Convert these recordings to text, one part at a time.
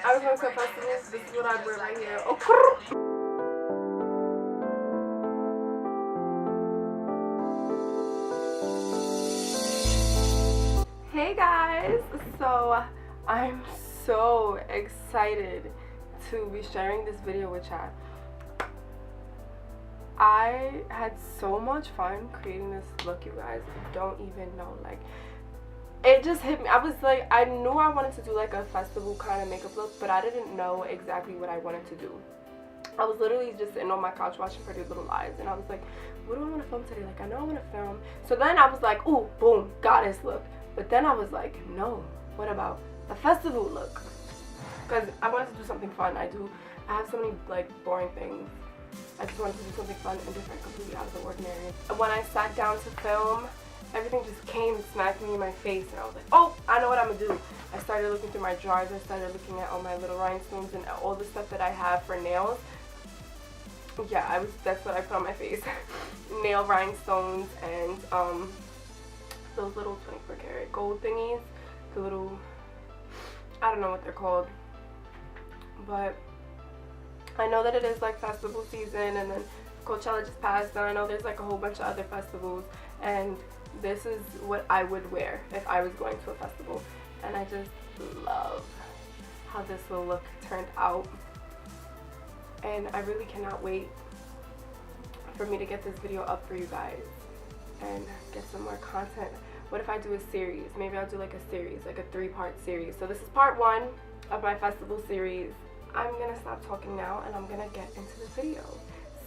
I was going to a festival. This is what I'd wear right here. Oh. Hey guys, so I'm so excited to be sharing this video with y'all. I had so much fun creating this look, you guys don't even know. Like, it just hit me. I was like, I knew I wanted to do like a festival kind of makeup look, but I didn't know exactly what I wanted to do. I was literally just sitting on my couch watching Pretty Little Lies, and I was like, what do I want to film today? Like, I know I want to film. So then I was like, ooh, boom, goddess look. But then I was like, no, what about a festival look? Because I wanted to do something fun. I have so many like boring things. I just wanted to do something fun and different, completely out of the ordinary. When I sat down to film, everything just came and smacked me in my face, and I was like, oh, I know what I'm gonna do. I started looking through my drawers. I started looking at all my little rhinestones and all the stuff that I have for nails. Yeah, that's what I put on my face. Nail rhinestones and those little 24 karat gold thingies. The little, I don't know what they're called. But I know that it is like festival season, and then Coachella just passed, and I know there's like a whole bunch of other festivals, and this is what I would wear if I was going to a festival. And I just love how this little look turned out, and I really cannot wait for me to get this video up for you guys and get some more content. What if I do a series? Maybe I'll do like a series, like a 3-part series. So this is part 1 of my festival series. I'm gonna stop talking now and I'm gonna get into the video.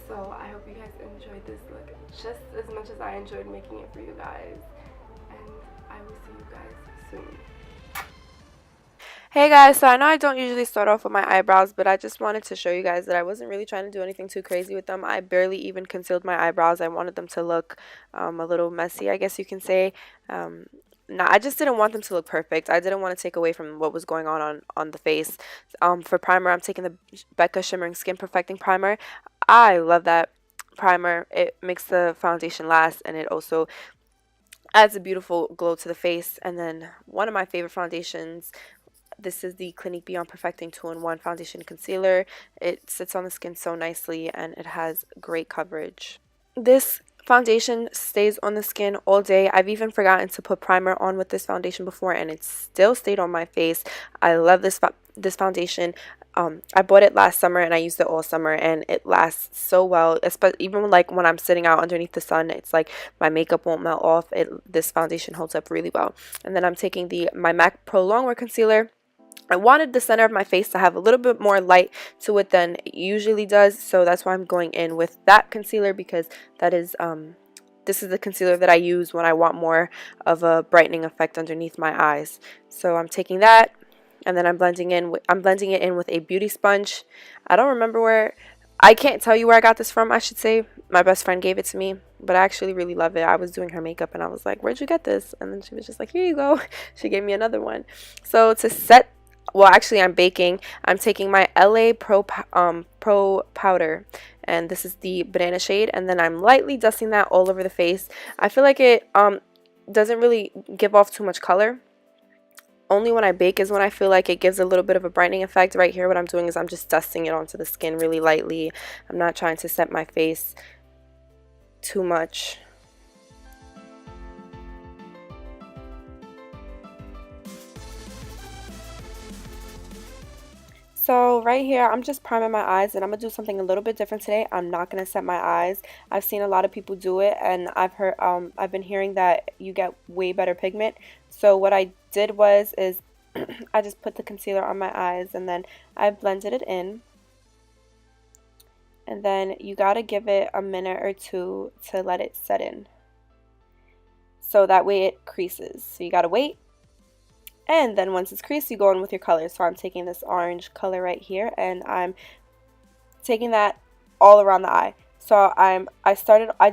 So I hope you guys enjoyed this look just as much as I enjoyed making it for you guys, and I will see you guys soon. Hey guys, so I know I don't usually start off with my eyebrows, but I just wanted to show you guys that I wasn't really trying to do anything too crazy with them. I barely even concealed my eyebrows. I wanted them to look a little messy, I guess you can say. I just didn't want them to look perfect. I didn't want to take away from what was going on the face. For primer, I'm taking the BECCA Shimmering Skin Perfecting Primer. I love that primer. It makes the foundation last, and it also adds a beautiful glow to the face. And then one of my favorite foundations, this is the Clinique Beyond Perfecting 2-in-1 Foundation Concealer. It sits on the skin so nicely, and it has great coverage. This foundation stays on the skin all day. I've even forgotten to put primer on with this foundation before, and it still stayed on my face. I love this foundation. I bought it last summer, and I used it all summer, and it lasts so well. Even like when I'm sitting out underneath the sun, it's like my makeup won't melt off. This foundation holds up really well. And then I'm taking my MAC Pro Longwear Concealer. I wanted the center of my face to have a little bit more light to it than it usually does, so that's why I'm going in with that concealer, because that is this is the concealer that I use when I want more of a brightening effect underneath my eyes. So I'm taking that, and then I'm blending it in with a beauty sponge. I don't remember I can't tell you where I got this from, I should say. My best friend gave it to me, but I actually really love it. I was doing her makeup, and I was like, where'd you get this? And then she was just like, here you go. She gave me another one. So to set, well, actually I'm baking. I'm taking my LA Pro powder, and this is the banana shade, and then I'm lightly dusting that all over the face. I feel like it doesn't really give off too much color. Only when I bake is when I feel like it gives a little bit of a brightening effect. Right here, what I'm doing is I'm just dusting it onto the skin really lightly. I'm not trying to set my face too much. So right here, I'm just priming my eyes, and I'm going to do something a little bit different today. I'm not going to set my eyes. I've seen a lot of people do it, and I've been hearing that you get way better pigment. So what I did is I just put the concealer on my eyes, and then I blended it in. And then you got to give it a minute or two to let it set in, so that way it creases. So you got to wait. And then once it's creased, you go in with your color. So I'm taking this orange color right here, and I'm taking that all around the eye. So I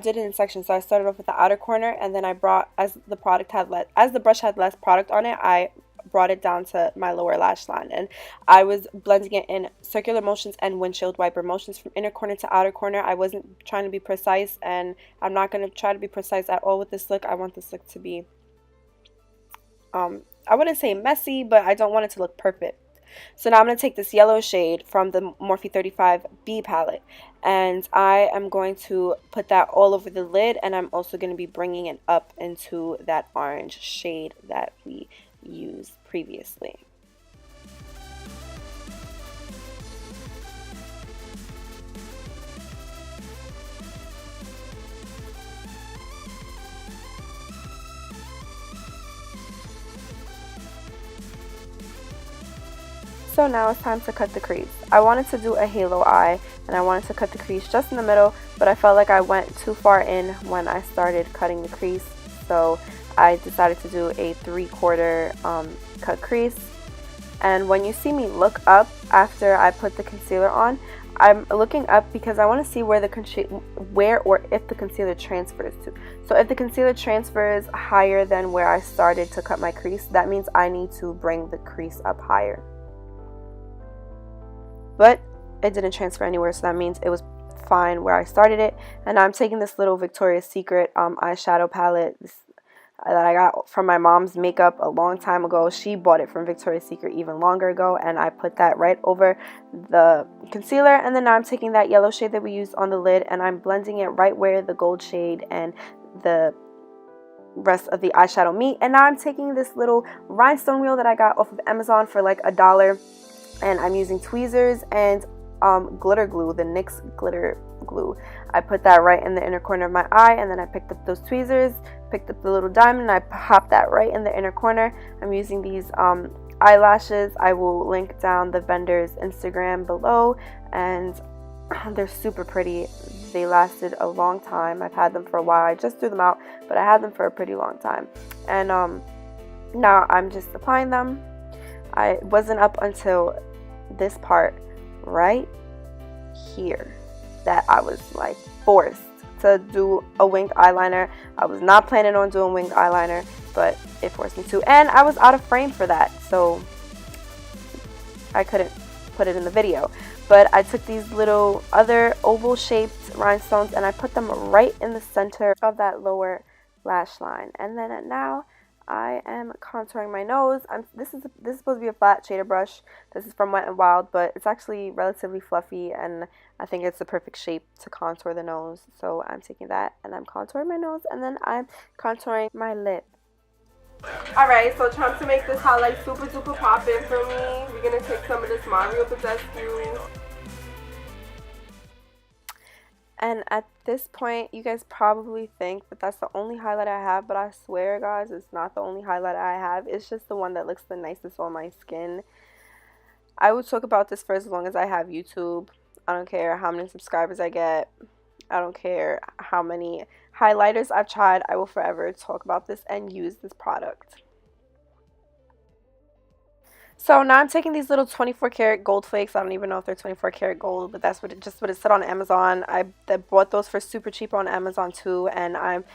did it in sections. So I started off with the outer corner, and then I brought, as the brush had less product on it, I brought it down to my lower lash line, and I was blending it in circular motions and windshield wiper motions from inner corner to outer corner. I wasn't trying to be precise, and I'm not going to try to be precise at all with this look. I want this look to be I wouldn't say messy, but I don't want it to look perfect. So now I'm going to take this yellow shade from the Morphe 35B palette, and I am going to put that all over the lid, and I'm also going to be bringing it up into that orange shade that we used previously. So now it's time to cut the crease. I wanted to do a halo eye, and I wanted to cut the crease just in the middle, but I felt like I went too far in when I started cutting the crease, so I decided to do a 3/4 cut crease. And when you see me look up after I put the concealer on, I'm looking up because I want to see where or if the concealer transfers to. So if the concealer transfers higher than where I started to cut my crease, that means I need to bring the crease up higher. But it didn't transfer anywhere, so that means it was fine where I started it. And now I'm taking this little Victoria's Secret eyeshadow palette that I got from my mom's makeup a long time ago. She bought it from Victoria's Secret even longer ago, and I put that right over the concealer. And then now I'm taking that yellow shade that we used on the lid, and I'm blending it right where the gold shade and the rest of the eyeshadow meet. And now I'm taking this little rhinestone wheel that I got off of Amazon for like $1, and I'm using tweezers and glitter glue, the NYX glitter glue. I put that right in the inner corner of my eye, and then I picked up those tweezers, picked up the little diamond, and I popped that right in the inner corner. I'm using these eyelashes. I will link down the vendor's Instagram below, and they're super pretty. They lasted a long time. I've had them for a while. I just threw them out, but I had them for a pretty long time. And now I'm just applying them. I wasn't up until this part right here that I was like forced to do a winged eyeliner. I was not planning on doing winged eyeliner, but it forced me to, and I was out of frame for that, so I couldn't put it in the video. But I took these little other oval shaped rhinestones and I put them right in the center of that lower lash line. And then now I am contouring my nose. This is supposed to be a flat shader brush. This is from Wet n Wild, but it's actually relatively fluffy, and I think it's the perfect shape to contour the nose. So I'm taking that and I'm contouring my nose, and then I'm contouring my lip. Alright, so trying to make this highlight super duper poppin' for me. We're gonna take some of this Mario Badescu. And at this point, you guys probably think that that's the only highlight I have, but I swear, guys, it's not the only highlight I have. It's just the one that looks the nicest on my skin. I will talk about this for as long as I have YouTube. I don't care how many subscribers I get. I don't care how many highlighters I've tried. I will forever talk about this and use this product. So now I'm taking these little 24 karat gold flakes. I don't even know if they're 24 karat gold, but that's what it said on Amazon. I bought those for super cheap on Amazon too, and I'm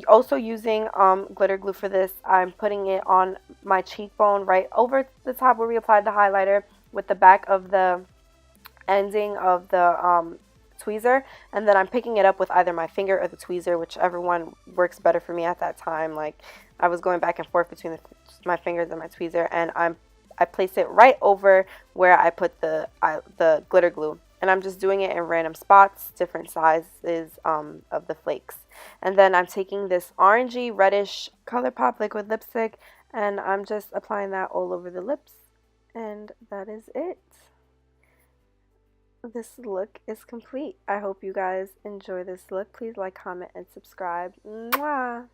also using glitter glue for this. I'm putting it on my cheekbone right over the top where we applied the highlighter with the back of the ending of the tweezer, and then I'm picking it up with either my finger or the tweezer, whichever one works better for me at that time. Like, I was going back and forth between my fingers and my tweezer, and I place it right over where I put the glitter glue, and I'm just doing it in random spots, different sizes of the flakes. And then I'm taking this orangey reddish Colourpop liquid lipstick, and I'm just applying that all over the lips, and that is it. This look is complete. I hope you guys enjoy this look. Please like, comment, and subscribe. Mwah!